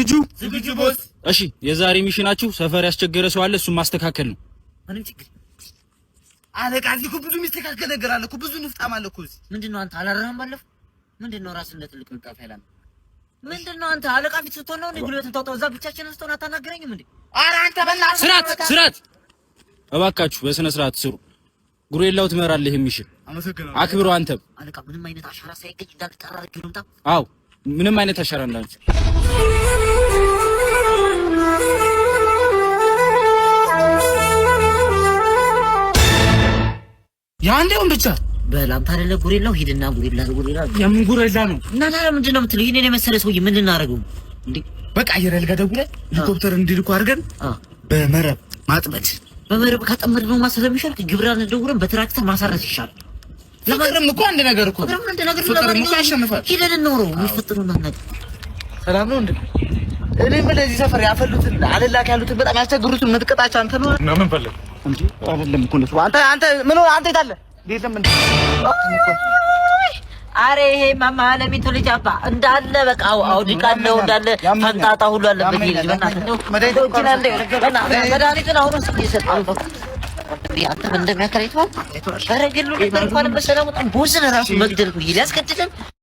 ዝግጁ ቦስ። እሺ የዛሬ ሚሽናችሁ ሰፈር ያስቸገረ ሰው አለ፣ እሱን ማስተካከል ነው። ምንም ችግር አለቃ። እዚህ እኮ ብዙ የሚስተካከል ነገር አለ እኮ፣ ብዙ ንፍጣም አለ እኮ እዚህ። ምንድነው አንተ አላረህም? ባለፈው ምንድነው ራስን እንደ ትልቅ ንቃፍ ያላል? ምንድነው አንተ አለቃ ፊት ስትሆን ነው እንዴ ጉልበትን ታውጣው? እዛ ብቻችንን ስትሆን አታናግረኝም እንዴ? ኧረ አንተ በእናትህ ስርዓት እባካችሁ፣ በስነ ስርዓት ስሩ። ጉሬላው ትመራለህ የሚሽን አመሰግናለሁ። አክብሮ አንተም አለቃ ምንም አይነት አሻራ ሳይገኝ እንዳልተጠራ አድርገውታ። አዎ ምንም አይነት አሻራ እንዳንተ ያንዴውን ብቻ በላም ታደለ ጉሬላው ሂድና ጉሬላ የምን ጉሬላ ነው? እና ምንድን ነው የምትለው? ይሄን የመሰለ ሰውዬ ምን ልናደርገው እንዴ? በቃ አየር ጋር ደውለን ሄሊኮፕተር እንዲልኩ አድርገን በመረብ ማጥመድ። በመረብ ካጠመድነው ማሰለምሻል ግብራን ደውረን በትራክተር ማሳረስ ይሻላል። ለማግረም እኮ አንድ ነገር እኮ አንድ ነገር ለማግረም ያሸንፋል። ሂደን እንኖረው የሚፈጥሩን ነገር ሰላም ነው እንዴ? እኔ በለዚህ ሰፈር ያፈሉትን አለላክ ያሉትን በጣም ያስቸግሩትን መጥቀጣቻ አንተ ነው እና ምን ፈለግ እንዴ? አይደለም እኮ ነው አንተ ምን ሆነ? አንተ ይታለ ዴለም እንዴ? አሬ ይሄ ማማ ለሚቱ ልጅ አባ እንዳለ በቃ አውዲቃለው እንዳለ ፈንጣጣ ሁሉ አለበት። ይሄ በእናትህ ነው መድኃኒቱን አሁን ይሰጣል። አንተ እንደሚያከራይቷል ረግሉ እንኳን በሰላም ወጣ ቦዝን ራሱ መግደል ይላስከትልን